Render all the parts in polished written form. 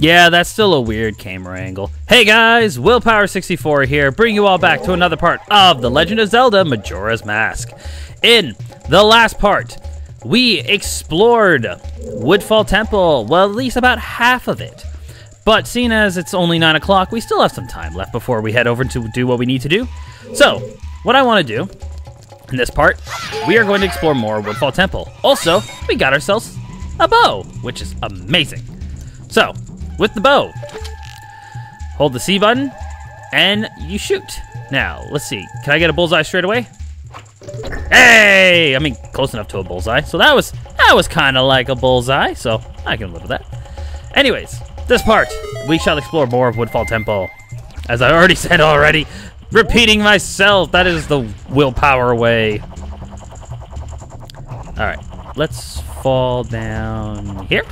Yeah, that's still a weird camera angle. Hey guys, Willpower64 here, bringing you all back to another part of The Legend of Zelda Majora's Mask. In the last part, we explored Woodfall Temple, well, at least about half of it. But seeing as it's only 9 o'clock, we still have some time left before we head over to do what we need to do. So, what I want to do in this part, we are going to explore more Woodfall Temple. Also, we got ourselves a bow, which is amazing. So, with the bow, hold the C button, and you shoot. Now, let's see. Can I get a bullseye straight away? Hey! I mean, close enough to a bullseye. So that was kind of like a bullseye, so I can live with that. Anyways, this part, we shall explore more of Woodfall Temple. As I already said already, repeating myself, that is the willpower way. Alright, let's fall down here.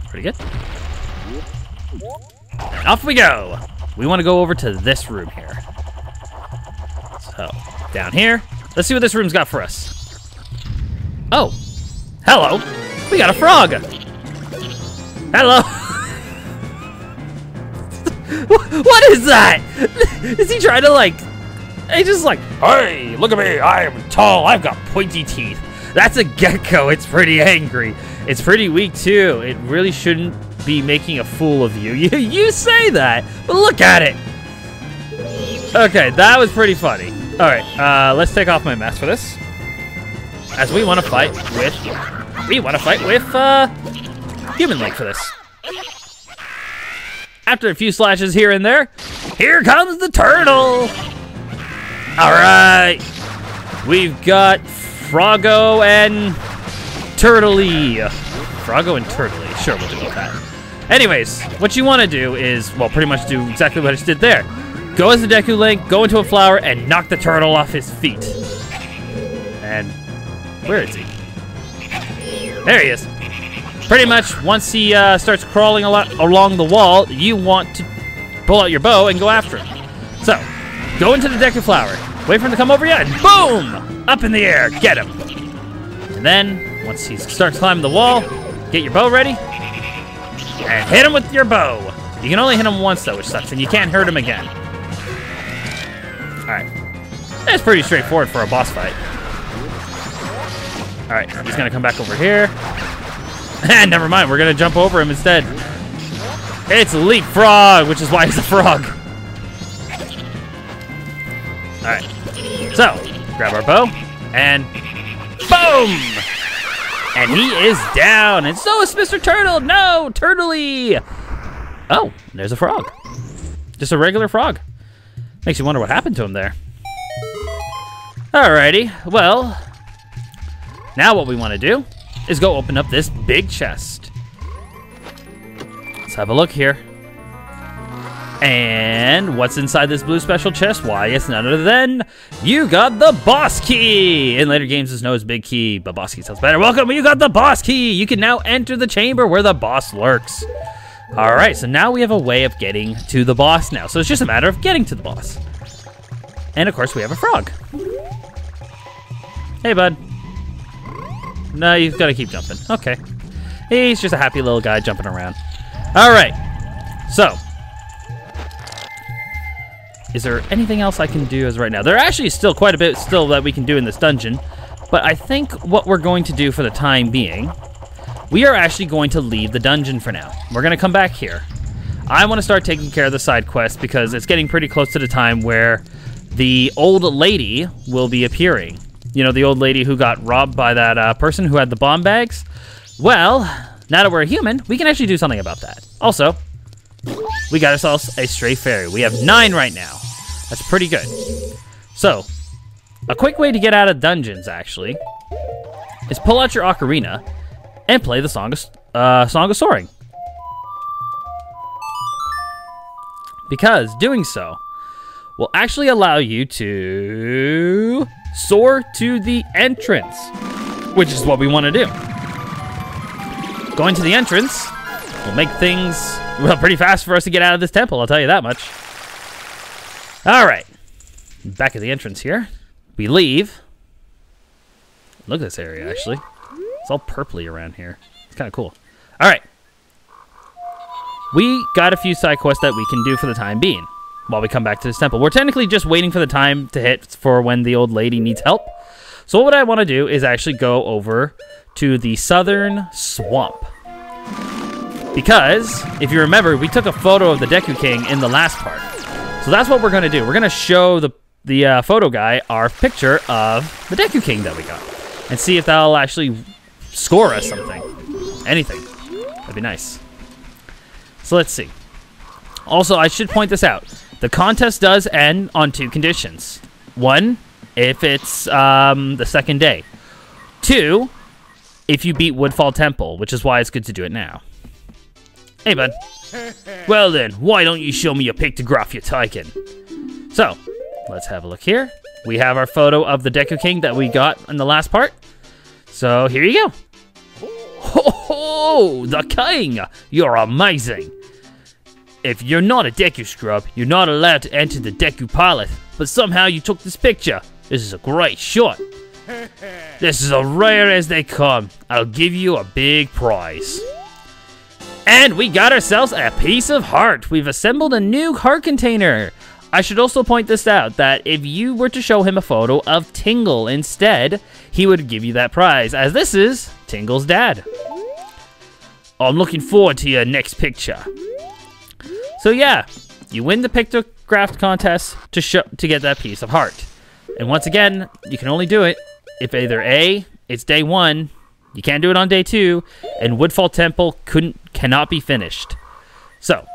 Pretty good. And off we go. We want to go over to this room here. So, down here. Let's see what this room's got for us. Oh, hello. We got a frog. Hello. What is that? Is he trying to like... He's just like, hey, look at me. I am tall. I've got pointy teeth. That's a gecko. It's pretty angry. It's pretty weak, too. It really shouldn't be making a fool of you. You say that, but look at it. Okay, that was pretty funny. All right, let's take off my mask for this. As we want to fight with... Human Link for this. After a few slashes here and there, here comes the turtle. All right. We've got Froggo and Turtley. Froggo and Turtley. Sure, we'll go with that. Anyways, what you want to do is, well, pretty much do exactly what I just did there. Go as the Deku Link, go into a flower, and knock the turtle off his feet. And where is he? There he is. Pretty much, once he starts crawling along the wall, you want to pull out your bow and go after him. So, go into the Deku Flower. Wait for him to come over you, and boom! Up in the air, get him. And then, once he starts climbing the wall, get your bow ready, and hit him with your bow. You can only hit him once, though, which sucks, and you can't hurt him again. Alright. That's pretty straightforward for a boss fight. Alright, he's gonna come back over here. And never mind, we're gonna jump over him instead. It's Leapfrog, which is why he's a frog. Alright. So, grab our bow, and boom! And he is down, and so is Mr. Turtle! No, Turtley! Oh, there's a frog. Just a regular frog. Makes you wonder what happened to him there. Alrighty, well, now what we want to do is go open up this big chest. Let's have a look here. And what's inside this blue special chest? Why, it's none other than you got the boss key. In later games, it's known as Big Key, but boss key sounds better. Welcome, you got the boss key. You can now enter the chamber where the boss lurks. All right, so now we have a way of getting to the boss now. So it's just a matter of getting to the boss. And of course, we have a frog. Hey, bud. No, you've got to keep jumping. Okay. He's just a happy little guy jumping around. All right. So, is there anything else I can do as right now? There actually is still quite a bit still that we can do in this dungeon. But I think what we're going to do for the time being, we are actually going to leave the dungeon for now. We're going to come back here. I want to start taking care of the side quest because it's getting pretty close to the time where the old lady will be appearing. You know, the old lady who got robbed by that person who had the bomb bags? Well, now that we're a human, we can actually do something about that. Also, we got ourselves a stray fairy. We have 9 right now. That's pretty good. So, a quick way to get out of dungeons, actually, is pull out your ocarina and play the Song of Soaring. Because doing so will actually allow you to soar to the entrance, which is what we want to do. Going to the entrance will make things, well, pretty fast for us to get out of this temple, I'll tell you that much. All right, back at the entrance here, we leave. Look at this area, actually. It's all purpley around here. It's kind of cool. All right. we got a few side quests that we can do for the time being while we come back to this temple. We're technically just waiting for the time to hit for when the old lady needs help. So what I want to do is actually go over to the southern swamp. Because, if you remember, we took a photo of the Deku King in the last part. So that's what we're going to do. We're going to show the photo guy our picture of the Deku King that we got. And see if that'll actually score us something. Anything. That'd be nice. So let's see. Also, I should point this out. The contest does end on 2 conditions. 1, if it's the second day. 2, if you beat Woodfall Temple, which is why it's good to do it now. Hey, bud. Well then, why don't you show me a pictograph you're taking? So, let's have a look here. We have our photo of the Deku King that we got in the last part. So, here you go. Ho ho! The King! You're amazing! If you're not a Deku scrub, you're not allowed to enter the Deku pilot, but somehow you took this picture. This is a great shot. This is as rare as they come. I'll give you a big prize. And we got ourselves a piece of heart. We've assembled a new heart container. I should also point this out, that if you were to show him a photo of Tingle instead, he would give you that prize, as this is Tingle's dad. I'm looking forward to your next picture. So yeah, you win the pictograph contest to get that piece of heart. And once again, you can only do it if either A, it's day 1, you can't do it on day 2, and Woodfall Temple cannot be finished. So,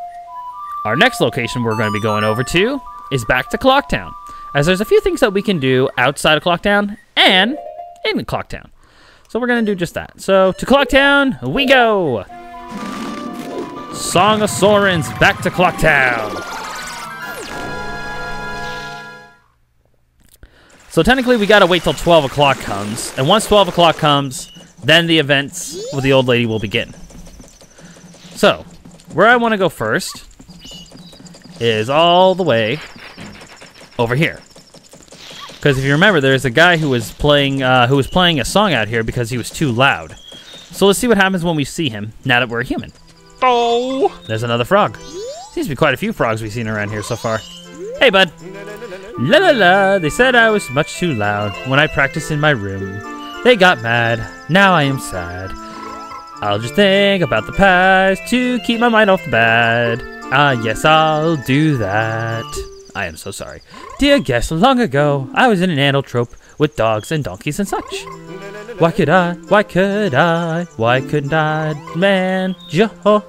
our next location we're going to be going over to is back to Clocktown, as there's a few things that we can do outside of Clocktown and in Clocktown. So we're going to do just that. So, to Clocktown we go! Song of Sorens, back to Clocktown! So technically we gotta wait till 12 o'clock comes, and once 12 o'clock comes, then the events with the old lady will begin. So, where I want to go first is all the way over here. Because if you remember, there's a guy who was playing a song out here because he was too loud. So let's see what happens when we see him, now that we're a human. Oh! There's another frog. Seems to be quite a few frogs we've seen around here so far. Hey, bud. La la la, they said I was much too loud when I practiced in my room. They got mad, now I am sad. I'll just think about the past to keep my mind off the bad. Ah, yes, I'll do that. I am so sorry. Dear guest, long ago, I was in an anotrope with dogs and donkeys and such. Why couldn't I, man, joy?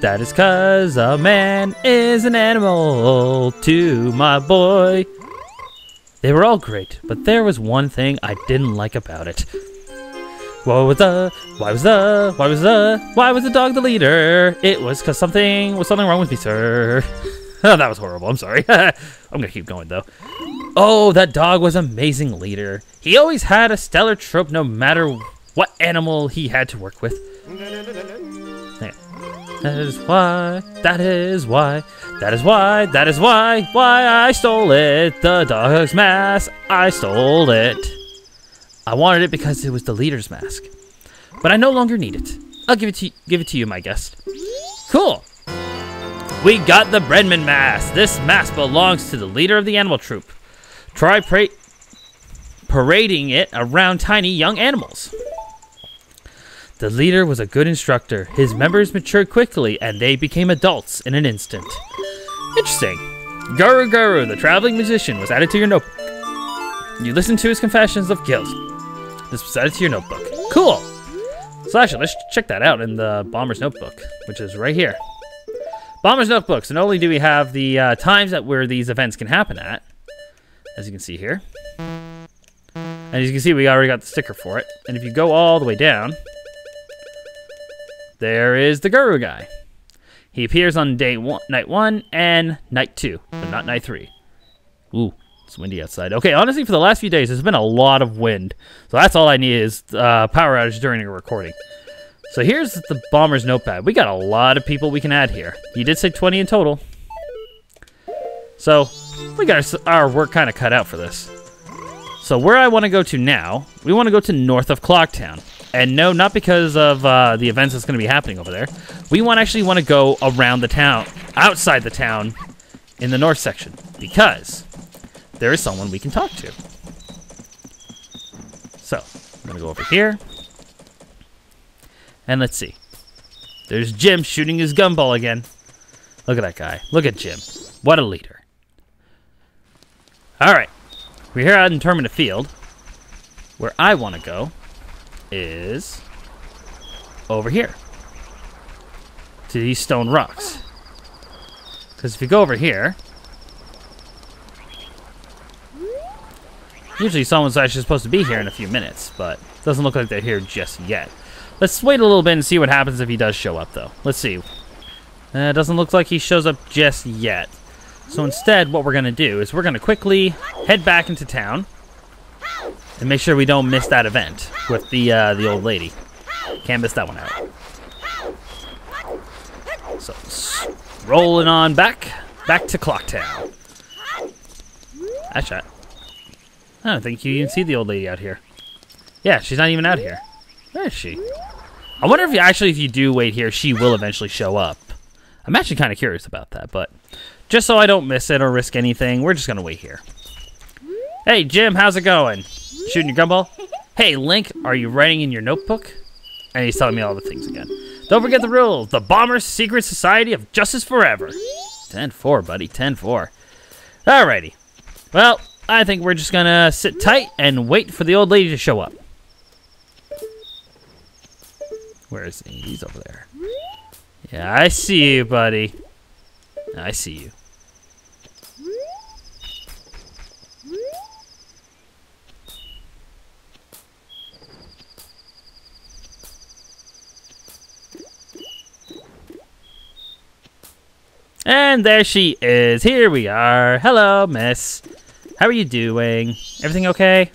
That is 'cause a man is an animal to my boy. They were all great, but there was one thing I didn't like about it. Why was the dog the leader? It was 'cause something wrong with me, sir. Oh, that was horrible. I'm sorry. I'm gonna keep going though. Oh, that dog was an amazing leader. He always had a stellar trope no matter what animal he had to work with. Yeah. That is why I stole it. The dog's mask, I stole it. I wanted it because it was the leader's mask. But I no longer need it. I'll give it to you, my guest. Cool. We got the Breadman mask. This mask belongs to the leader of the animal troop. Try parading it around tiny young animals. The leader was a good instructor. His members matured quickly, and they became adults in an instant. Interesting. Guru Guru, the traveling musician, was added to your notebook. You listened to his confessions of guilt. This was added to your notebook. Cool! So actually, let's check that out in the Bomber's Notebook, which is right here. Bomber's Notebook. So not only do we have the times where these events can happen at, as you can see here. And as you can see, we already got the sticker for it. And if you go all the way down, there is the Guru guy. He appears on night 1 and night 2, but not night 3. Ooh, it's windy outside. Okay, honestly, for the last few days, there's been a lot of wind. So that's all I need is power outage during a recording. So here's the Bomber's Notepad. We got a lot of people we can add here. He did say 20 in total. So we got our work kind of cut out for this. So where I want to go to now, we want to go to north of Clocktown. And no, not because of the events that's going to be happening over there. We actually want to go around the town, outside the town, in the north section, because there is someone we can talk to. So, I'm going to go over here. And let's see. There's Jim shooting his gumball again. Look at that guy. Look at Jim. What a leader. Alright. We're here out in Termina Field. Where I want to go is over here. To these stone rocks. Because if you go over here, usually someone's actually supposed to be here in a few minutes, but it doesn't look like they're here just yet. Let's wait a little bit and see what happens if he does show up, though. Let's see. It doesn't look like he shows up just yet. So instead, what we're going to do is we're going to quickly head back into town and make sure we don't miss that event with the old lady. Can't miss that one out. So, rolling on back to Clocktown. That shot. I don't think you even see the old lady out here. Yeah, she's not even out here. Where is she? I wonder if you do wait here, she will eventually show up. I'm actually kind of curious about that, but just so I don't miss it or risk anything, we're just going to wait here. Hey, Jim, how's it going? Shooting your gumball? Hey, Link, are you writing in your notebook? And he's telling me all the things again. Don't forget the rules. The Bomber's Secret Society of Justice Forever. 10-4, buddy. 10-4. Alrighty. Well, I think we're just going to sit tight and wait for the old lady to show up. Where is he? He's over there. Yeah, I see you, buddy. I see you. And there she is. Here we are. Hello, miss. How are you doing? Everything okay?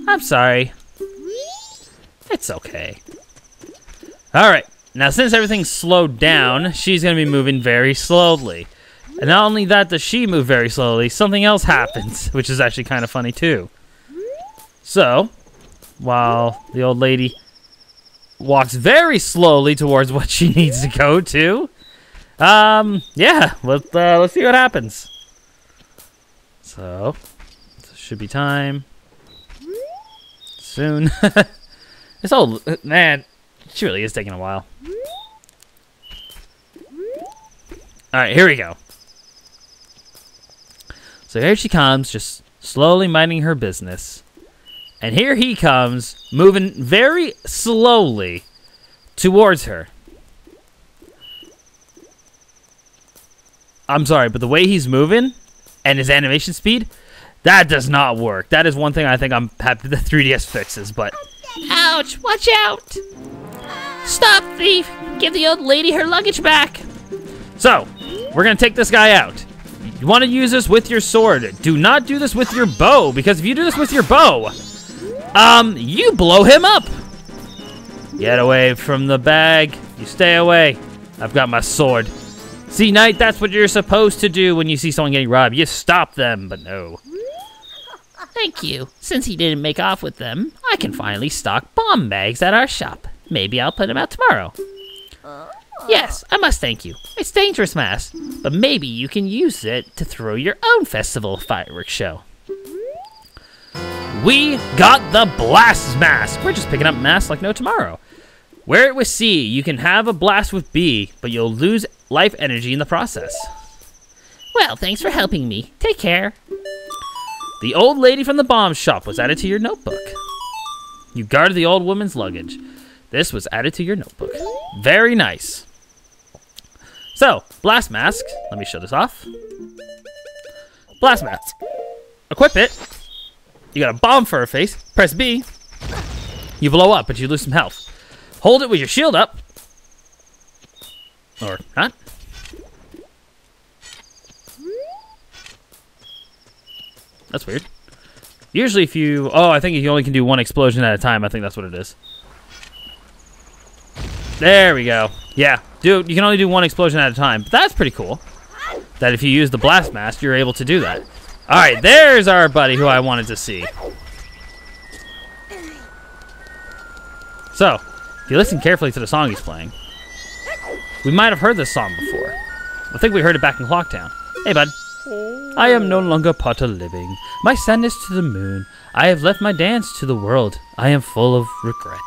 I'm sorry. It's okay. Alright. Now, since everything's slowed down, she's going to be moving very slowly. And not only that does she move very slowly, something else happens, which is actually kind of funny, too. So, while the old lady walks very slowly towards what she needs to go to, yeah, let's see what happens. So, should be time soon. This old man, she really is taking a while. All right, here we go. So here she comes, just slowly minding her business. And here he comes, moving very slowly towards her. I'm sorry, but the way he's moving and his animation speed, that does not work. That is one thing I think I'm happy the 3DS fixes, but... Ouch! Watch out! Stop, thief! Give the old lady her luggage back! So, we're gonna take this guy out. You want to use this with your sword. Do not do this with your bow, because if you do this with your bow, you blow him up. Get away from the bag. You stay away. I've got my sword. See, Knight, that's what you're supposed to do when you see someone getting robbed. You stop them, but no. Thank you. Since he didn't make off with them, I can finally stock bomb bags at our shop. Maybe I'll put them out tomorrow. Yes, I must thank you. It's dangerous mask, but maybe you can use it to throw your own festival fireworks show. We got the blast mask. We're just picking up masks like no tomorrow. Wear it with C. You can have a blast with B, but you'll lose life energy in the process. Well, thanks for helping me. Take care. The old lady from the bomb shop was added to your notebook. You guarded the old woman's luggage. This was added to your notebook. Very nice. So, blast mask. Let me show this off. Blast mask. Equip it. You got a bomb for her face. Press B. You blow up, but you lose some health. Hold it with your shield up. Or not. That's weird. Usually if you... Oh, I think you only can do one explosion at a time. I think that's what it is. There we go. Yeah, dude, you can only do one explosion at a time. But that's pretty cool. That if you use the blast mask, you're able to do that. All right, there's our buddy who I wanted to see. So, if you listen carefully to the song he's playing, we might have heard this song before. I think we heard it back in Clocktown. Hey, bud. I am no longer part of living. My sadness to the moon. I have left my dance to the world. I am full of regret.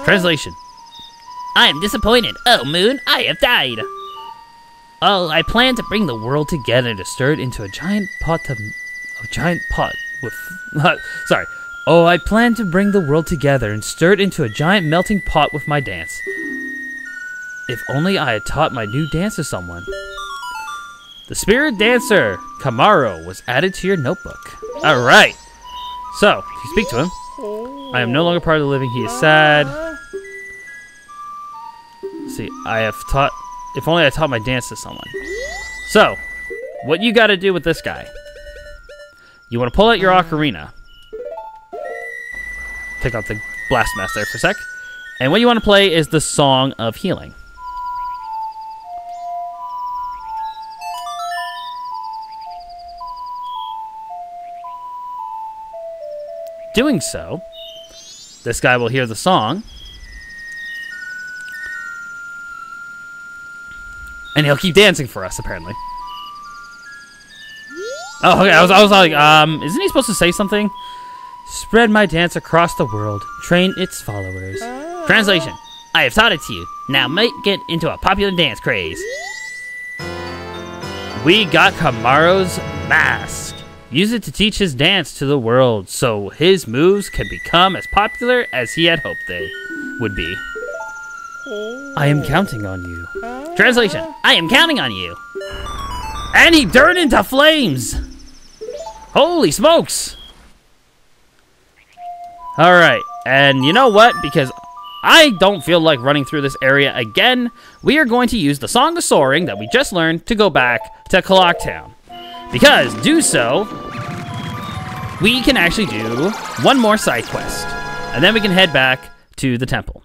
Translation. I am disappointed. Oh, Moon, I have died. Oh, I plan to bring the world together To stir it into a giant pot with... sorry. Oh, I plan to bring the world together and stir it into a giant melting pot with my dance. If only I had taught my new dance to someone. The spirit dancer, Kamaro, was added to your notebook. Alright. So, if you speak to him, I am no longer part of the living. He is sad. Let's see, I have taught... If only I taught my dance to someone. So, what you gotta do with this guy. You want to pull out your ocarina. Take out the blast mask there for a sec. And what you want to play is the Song of Healing. Doing so, this guy will hear the song, and he'll keep dancing for us, apparently. Oh, okay, I was like, isn't he supposed to say something? Spread my dance across the world, train its followers. Translation. I have taught it to you. Now make it into a popular dance craze. We got Kamaro's mask. Use it to teach his dance to the world, so his moves can become as popular as he had hoped they would be. I am counting on you. Translation. I am counting on you. And he turned into flames! Holy smokes! Alright, and you know what? Because I don't feel like running through this area again, we are going to use the Song of Soaring that we just learned to go back to Clocktown. Because, do so, we can actually do one more side quest. And then we can head back to the temple.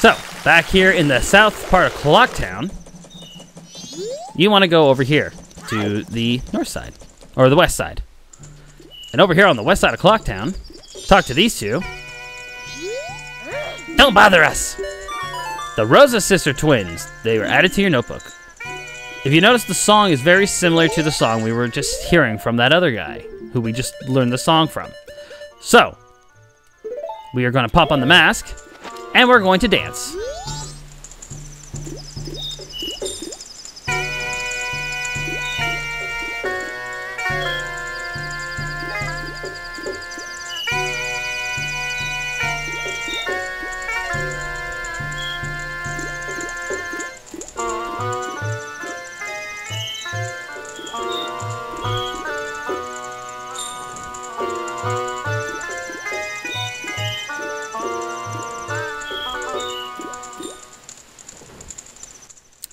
So, back here in the south part of Clocktown, you want to go over here to the north side, or the west side. And over here on the west side of Clocktown, talk to these two. Don't bother us. The Rosa sister twins. They were added to your notebook. If you notice, the song is very similar to the song we were just hearing from that other guy, who we just learned the song from. So, we are going to pop on the mask, and we're going to dance.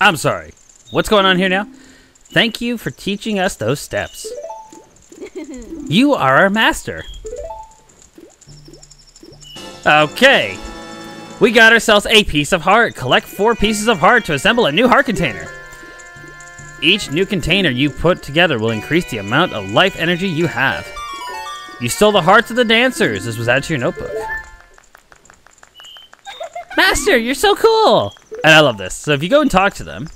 I'm sorry. What's going on here now? Thank you for teaching us those steps. You are our master. Okay. We got ourselves a piece of heart. Collect 4 pieces of heart to assemble a new heart container. Each new container you put together will increase the amount of life energy you have. You stole the hearts of the dancers. This was added to your notebook. Master, you're so cool. And I love this. So if you go and talk to them,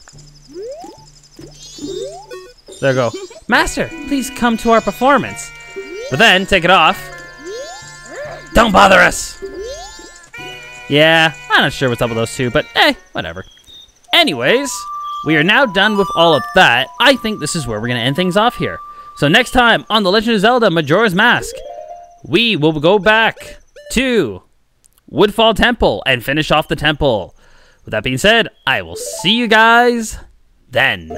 they'll go, Master, please come to our performance. But then, take it off. Don't bother us. Yeah, I'm not sure what's up with those two, but whatever. Anyways, we are now done with all of that. I think this is where we're going to end things off here. So next time on The Legend of Zelda Majora's Mask, we will go back to Woodfall Temple and finish off the temple. With that being said, I will see you guys then.